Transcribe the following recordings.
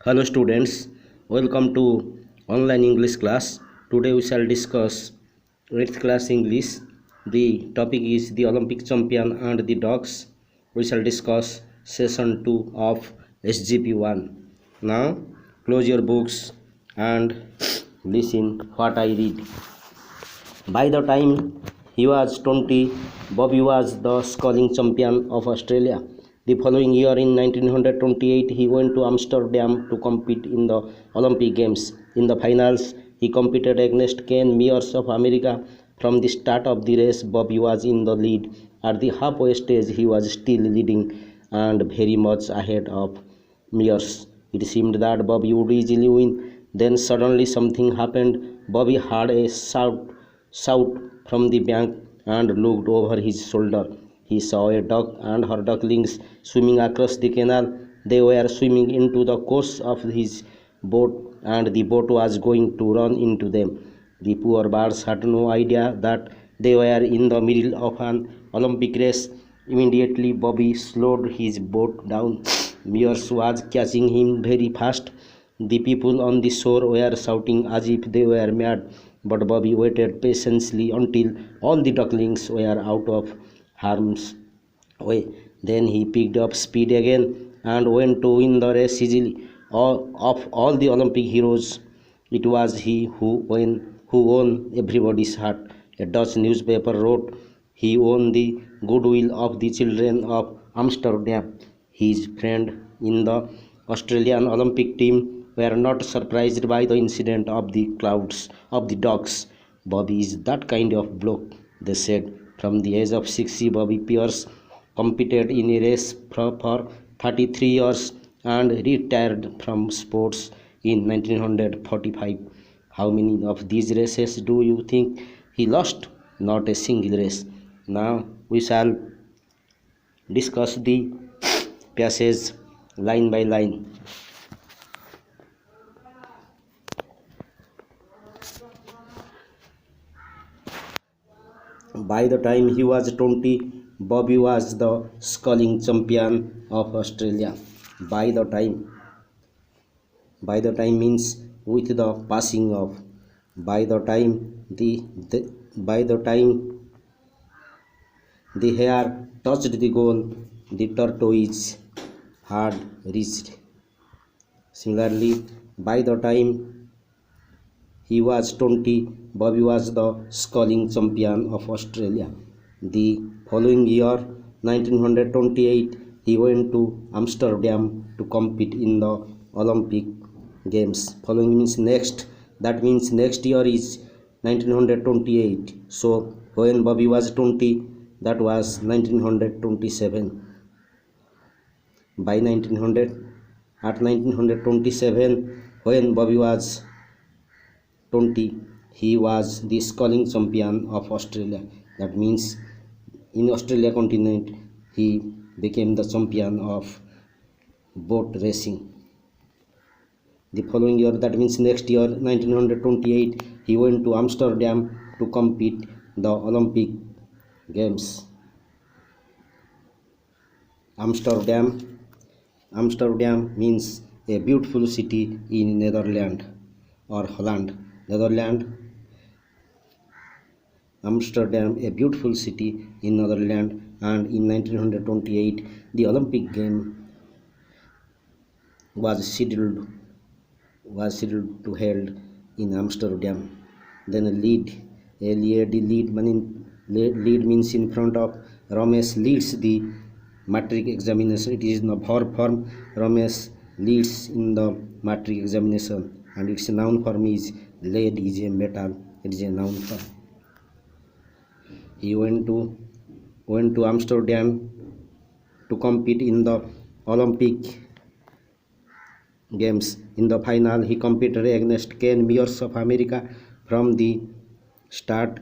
Hello students, welcome to online English class. Today we shall discuss 8th class English. The topic is the Olympic champion and the dogs. We shall discuss session 2 of SGP 1. Now close your books and listen what I read. By the time he was 20, Bobby was the sculling champion of Australia. The following year, in 1928, he went to Amsterdam to compete in the Olympic Games. In the finals, he competed against Ken Mears of America. From the start of the race, Bobby was in the lead. At the halfway stage, he was still leading and very much ahead of Mears. It seemed that Bobby would easily win. Then suddenly something happened. Bobby heard a shout from the bank and looked over his shoulder. He saw a duck and her ducklings swimming across the canal. They were swimming into the course of his boat, and the boat was going to run into them. The poor birds had no idea that they were in the middle of an Olympic race. Immediately, Bobby slowed his boat down. Mears was catching him very fast. The people on the shore were shouting as if they were mad, but Bobby waited patiently until all the ducklings were out of harm's way. Then he picked up speed again and went to win the race easily. Of all the Olympic heroes, it was he who won everybody's heart. A Dutch newspaper wrote, he won the goodwill of the children of Amsterdam. His friend in the Australian Olympic team were not surprised by the incident of the clouds of the dogs. Bobby is that kind of bloke, they said. From the age of 60, Bobby Pierce competed in a race for 33 years and retired from sports in 1945. How many of these races do you think he lost? Not a single race. Now we shall discuss the passage line by line. By the time he was 20, Bobby was the sculling champion of Australia. By the time. By the time means with the passing of. By the time by the time the hair touched the goal, the tortoise had reached. Similarly, by the time he was 20, Bobby was the sculling champion of Australia. The following year, 1928, he went to Amsterdam to compete in the Olympic Games. Following means next. That means next year is 1928. So when Bobby was 20, that was 1927. By 1927, when Bobby was 20, he was the sculling champion of Australia. That means in Australia continent he became the champion of boat racing. The following year, that means next year 1928, he went to Amsterdam to compete the Olympic Games. Amsterdam means a beautiful city in Netherlands or Holland. Amsterdam, a beautiful city in Netherlands, and in 1928 the Olympic game was scheduled to held in Amsterdam. Then a lead means in front of. Ramesh leads the matric examination. It is in the verb form. Ramesh leads in the matric examination, and its noun form is lead is a metal. It is a noun form. He went to Amsterdam to compete in the Olympic Games. In the final, he competed against Ken Mears of America. From the start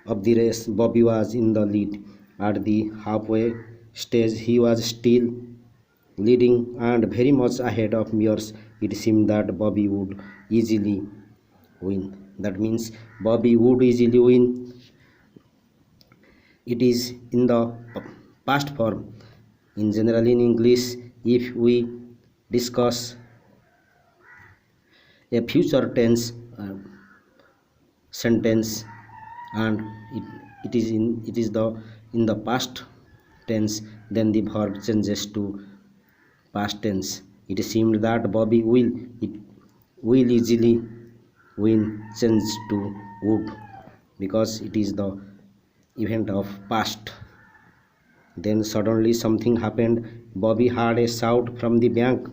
of the race, Bobby was in the lead. At the halfway stage, he was still leading and very much ahead of Mears. It seemed that Bobby would easily win. That means Bobby would easily win. It is in the past form. In general, in English, if we discuss a future tense sentence, and it is the in the past tense, then the verb changes to past tense. It seemed that Bobby will easily win change to would, because it is the event of past. Then suddenly something happened. Bobby heard a shout from the bank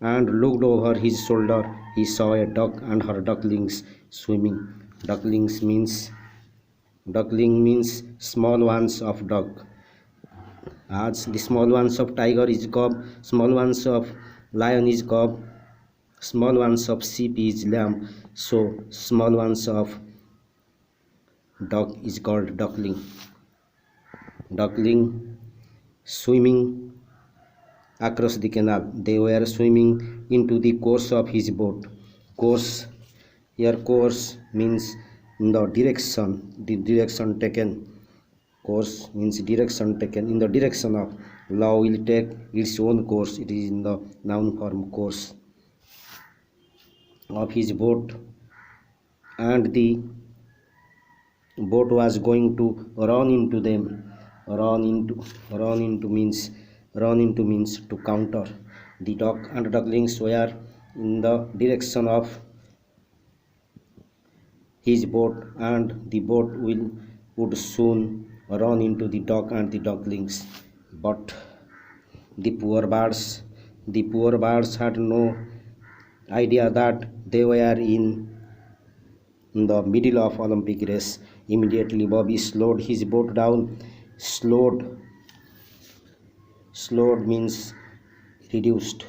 and looked over his shoulder. He saw a duck and her ducklings swimming. Ducklings means Duckling means small ones of duck. As the small ones of tiger is cub, small ones of lion is cub, small ones of sheep is lamb, so small ones of duck is called duckling. Duckling swimming across the canal. They were swimming into the course of his boat. Course, here course means the direction taken. Course means direction taken. In the direction of law will take its own course. It is in the noun form course of his boat, and the boat was going to run into them. Run into means to counter. The duck and ducklings were in the direction of his boat, and the boat would soon run into the duck and the ducklings. But the poor birds had no idea that they were in the middle of Olympic race. Immediately Bobby slowed his boat down. Slowed means reduced.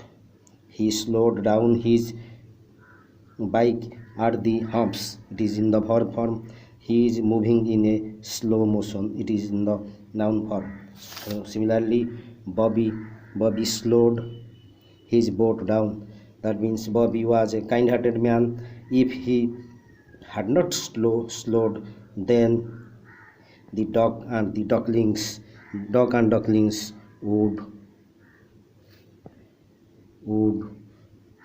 He slowed down his bike at the humps. It is in the verb form. He is moving in a slow motion. It is in the noun form. So similarly, Bobby slowed his boat down. That means Bobby was a kind-hearted man. If he had not slowed, then the duck and ducklings would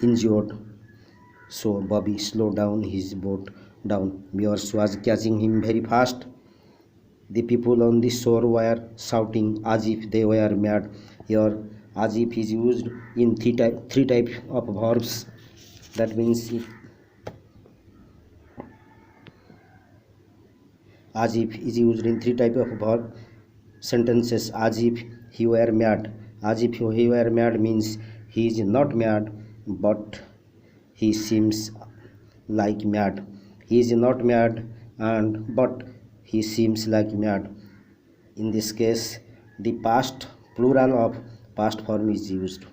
injured. So Bobby slowed down his boat down. Bears was catching him very fast. The people on the shore were shouting as if they were mad. Here, as if is used in three type of verbs. That means as if is used in three type of verb sentences. As if he were mad. As if he were mad means he is not mad, but he seems like mad. He is not mad, but he seems like mad. In this case, the past plural of past form is used.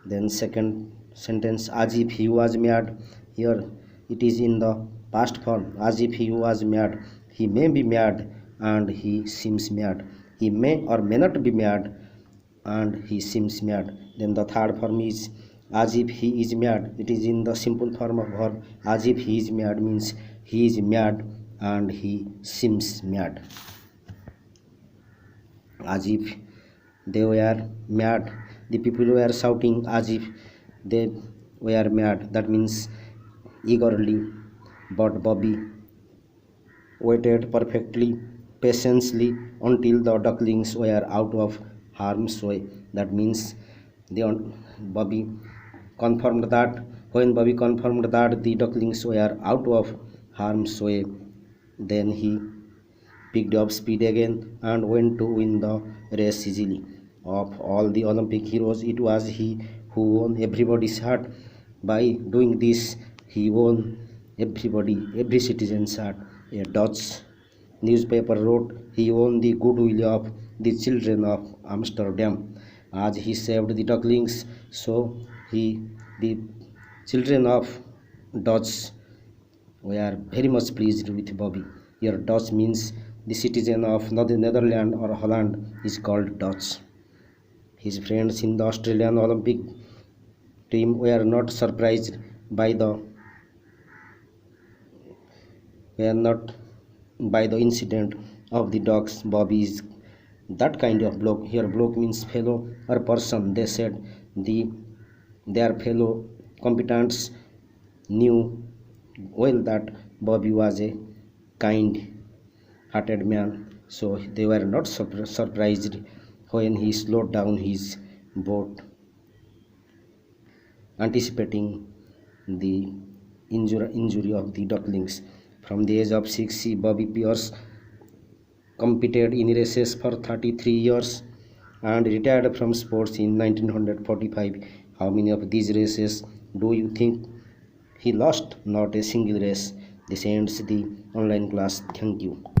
Then second sentence, as if he was mad. Here it is in the past form. As if he was mad. He may be mad and he seems mad. He may or may not be mad and he seems mad. Then the third form is as if he is mad. It is in the simple form of verb. As if he is mad means he is mad and he seems mad. As if they were mad. The people were shouting as if they were mad. That means eagerly. But Bobby waited patiently until the ducklings were out of harm's way. That means Bobby confirmed that when Bobby confirmed that the ducklings were out of harm's way, then he picked up speed again and went to win the race easily. Of all the Olympic heroes, it was he who won everybody's heart. By doing this, he won every citizen's heart. A Dutch newspaper wrote he won the goodwill of the children of Amsterdam. As he saved the ducklings, so the children of Dutch were very much pleased with Bobby. Here Dutch means the citizen of the Netherlands or Holland is called Dutch. His friends in the Australian Olympic team were not surprised by the incident of the dogs. Bobby is that kind of bloke. Here bloke means fellow or person. They said their fellow combatants knew well that Bobby was a kind-hearted man, so they were not surprised when he slowed down his boat, anticipating the injury of the ducklings. From the age of 6, Bobby Pierce competed in races for 33 years and retired from sports in 1945. How many of these races do you think he lost? Not a single race. This ends the online class. Thank you.